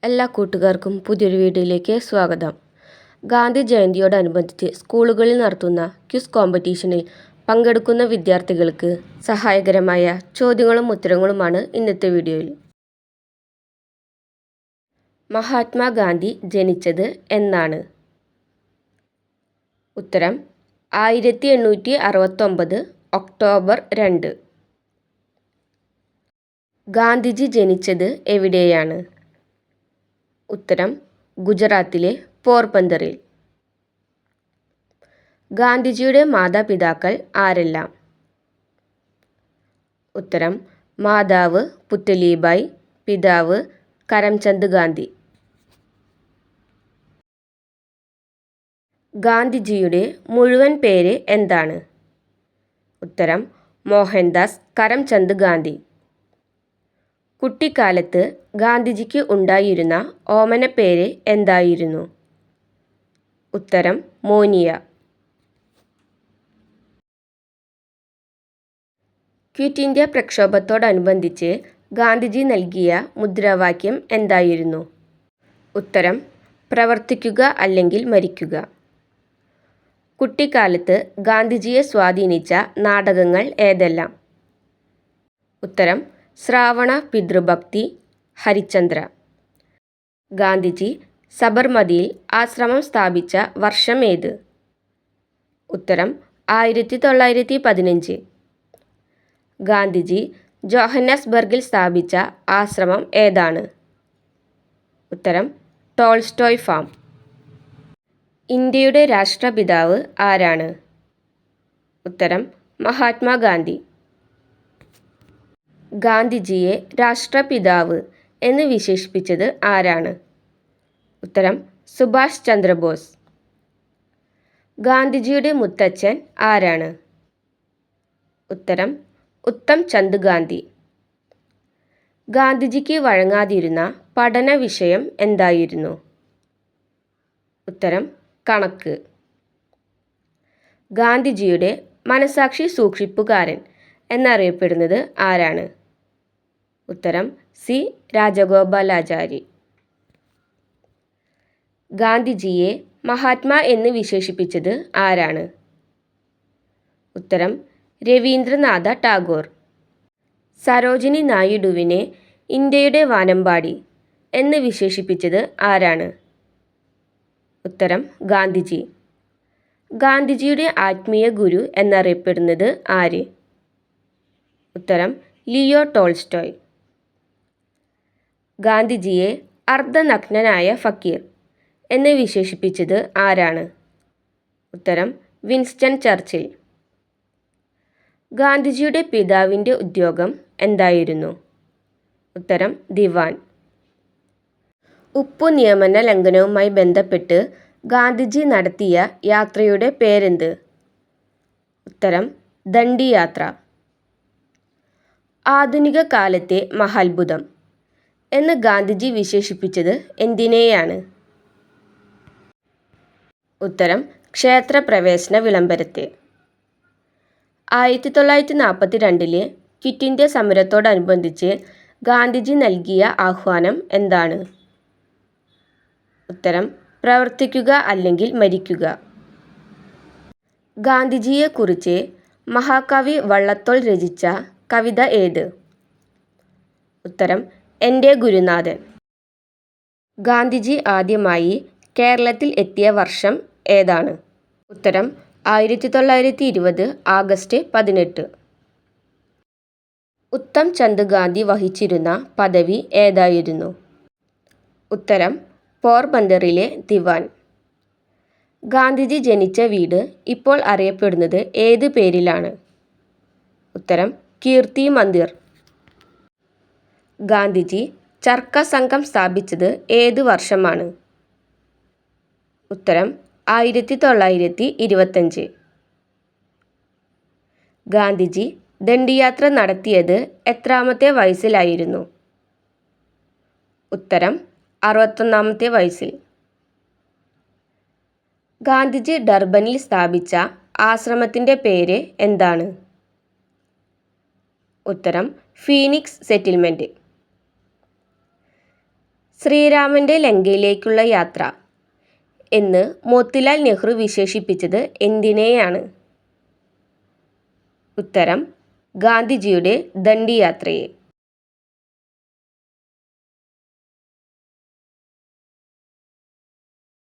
എല്ലാ കൂട്ടുകാർക്കും പുതിയൊരു വീഡിയോയിലേക്ക് സ്വാഗതം. ഗാന്ധി ജയന്തിയോടനുബന്ധിച്ച് സ്കൂളുകളിൽ നടത്തുന്ന ക്വിസ് കോമ്പറ്റീഷനിൽ പങ്കെടുക്കുന്ന വിദ്യാർത്ഥികൾക്ക് സഹായകരമായ ചോദ്യങ്ങളും ഉത്തരങ്ങളുമാണ് ഇന്നത്തെ വീഡിയോയിൽ. മഹാത്മാഗാന്ധി ജനിച്ചത് എന്നാണ്? ഉത്തരം 1869 ഒക്ടോബർ 2. ഗാന്ധിജി ജനിച്ചത് എവിടെയാണ്? ഉത്തരം ഗുജറാത്തിലെ പോർബന്തറിൽ. ഗാന്ധിജിയുടെ മാതാപിതാക്കൾ ആരെല്ലാം? ഉത്തരം മാതാവ് പുത്തലിബായി, പിതാവ് കരംചന്ദ് ഗാന്ധി. ഗാന്ധിജിയുടെ മുഴുവൻ പേര് എന്താണ്? ഉത്തരം മോഹൻദാസ് കരംചന്ദ് ഗാന്ധി. കുട്ടിക്കാലത്ത് ഗാന്ധിജിക്ക് ഉണ്ടായിരുന്ന ഓമനപ്പേര് എന്തായിരുന്നു? ഉത്തരം മോനിയ. ക്വിറ്റ് ഇന്ത്യ പ്രക്ഷോഭത്തോടനുബന്ധിച്ച് ഗാന്ധിജി നൽകിയ മുദ്രാവാക്യം എന്തായിരുന്നു? ഉത്തരം പ്രവർത്തിക്കുക അല്ലെങ്കിൽ മരിക്കുക. കുട്ടിക്കാലത്ത് ഗാന്ധിജിയെ സ്വാധീനിച്ച നാടകങ്ങൾ ഏതെല്ലാം? ഉത്തരം ശ്രാവണ പിതൃഭക്തി, ഹരിചന്ദ്ര. ഗാന്ധിജി സബർമതിയിൽ ആശ്രമം സ്ഥാപിച്ച വർഷം ഏത്? ഉത്തരം 1915. ഗാന്ധിജി ജോഹന്നസ്ബർഗിൽ സ്ഥാപിച്ച ആശ്രമം ഏതാണ്? ഉത്തരം ടോൾസ്റ്റോയ് ഫാം. ഇന്ത്യയുടെ രാഷ്ട്രപിതാവ് ആരാണ്? ഉത്തരം മഹാത്മാഗാന്ധി. ഗാന്ധിജിയെ രാഷ്ട്രപിതാവ് എന്ന് വിശേഷിപ്പിച്ചത് ആരാണ്? ഉത്തരം സുഭാഷ് ചന്ദ്രബോസ്. ഗാന്ധിജിയുടെ മുത്തച്ഛൻ ആരാണ്? ഉത്തരം ഉത്തം ചന്ദ് ഗാന്ധി. ഗാന്ധിജിക്ക് വഴങ്ങാതിരുന്ന പഠന വിഷയം എന്തായിരുന്നു? ഉത്തരം കണക്ക്. ഗാന്ധിജിയുടെ മനസാക്ഷി സൂക്ഷിപ്പുകാരൻ എന്നറിയപ്പെടുന്നത് ആരാണ്? ഉത്തരം സി രാജഗോപാലാചാരി. ഗാന്ധിജിയെ മഹാത്മാ എന്ന് വിശേഷിപ്പിച്ചത് ആരാണ്? ഉത്തരം രവീന്ദ്രനാഥ ടാഗോർ. സരോജിനി നായിഡുവിനെ ഇന്ത്യയുടെ വാനമ്പാടി എന്ന് വിശേഷിപ്പിച്ചത് ആരാണ്? ഉത്തരം ഗാന്ധിജി. ഗാന്ധിജിയുടെ ആത്മീയ ഗുരു എന്നറിയപ്പെടുന്നത് ആര്? ഉത്തരം ലിയോ ടോൾസ്റ്റോയ്. ഗാന്ധിജിയെ അർദ്ധനഗ്നനായ ഫക്കീർ എന്ന് വിശേഷിപ്പിച്ചത് ആരാണ്? ഉത്തരം വിൻസ്റ്റൺ ചർച്ചിൽ. ഗാന്ധിജിയുടെ പിതാവിൻ്റെ ഉദ്യോഗം എന്തായിരുന്നു? ഉത്തരം ദിവാൻ. ഉപ്പു നിയമന ലംഘനവുമായി ബന്ധപ്പെട്ട് ഗാന്ധിജി നടത്തിയ യാത്രയുടെ പേരെന്ത്? ഉത്തരം ദണ്ഡി യാത്ര. ആധുനിക കാലത്തെ മഹാത്ഭുതം എന്ന് ഗാന്ധിജി വിശേഷിപ്പിച്ചത് എന്തിനെയാണ്? ഉത്തരം ക്ഷേത്രപ്രവേശന വിളംബരത്തെ. 1942 ക്വിറ്റ് ഇന്ത്യ സമരത്തോടനുബന്ധിച്ച് ഗാന്ധിജി നൽകിയ ആഹ്വാനം എന്താണ്? ഉത്തരം പ്രവർത്തിക്കുക അല്ലെങ്കിൽ മരിക്കുക. ഗാന്ധിജിയെക്കുറിച്ച് മഹാകവി വള്ളത്തോൾ രചിച്ച കവിത ഏത്? ഉത്തരം എൻ്റെ ഗുരുനാഥൻ. ഗാന്ധിജി ആദ്യമായി കേരളത്തിൽ എത്തിയ വർഷം ഏതാണ്? ഉത്തരം 1920 ആഗസ്റ്റ് 18. ഉത്തം ചന്ദ് ഗാന്ധി വഹിച്ചിരുന്ന പദവി ഏതായിരുന്നു? ഉത്തരം പോർബന്തറിലെ ദിവാൻ. ഗാന്ധിജി ജനിച്ച വീട് ഇപ്പോൾ അറിയപ്പെടുന്നത് ഏത് പേരിലാണ്? ഉത്തരം കീർത്തി മന്ദിർ. ഗാന്ധിജി ചർക്ക സംഘം സ്ഥാപിച്ചത് ഏത് വർഷമാണ്? ഉത്തരം 1925. ഗാന്ധിജി ദണ്ഡിയാത്ര നടത്തിയത് എത്രാമത്തെ വയസ്സിലായിരുന്നു? ഉത്തരം 61ാമത്തെ വയസ്സിൽ. ഗാന്ധിജി ഡർബനിൽ സ്ഥാപിച്ച ആശ്രമത്തിൻ്റെ പേര് എന്താണ്? ഉത്തരം ഫീനിക്സ് സെറ്റിൽമെൻറ്റ്. ശ്രീരാമൻ്റെ ലങ്കയിലേക്കുള്ള യാത്ര എന്ന് മോത്തിലാൽ നെഹ്റു വിശേഷിപ്പിച്ചത് എന്തിനെയാണ്? ഉത്തരം ഗാന്ധിജിയുടെ ദണ്ഡി യാത്രയെ.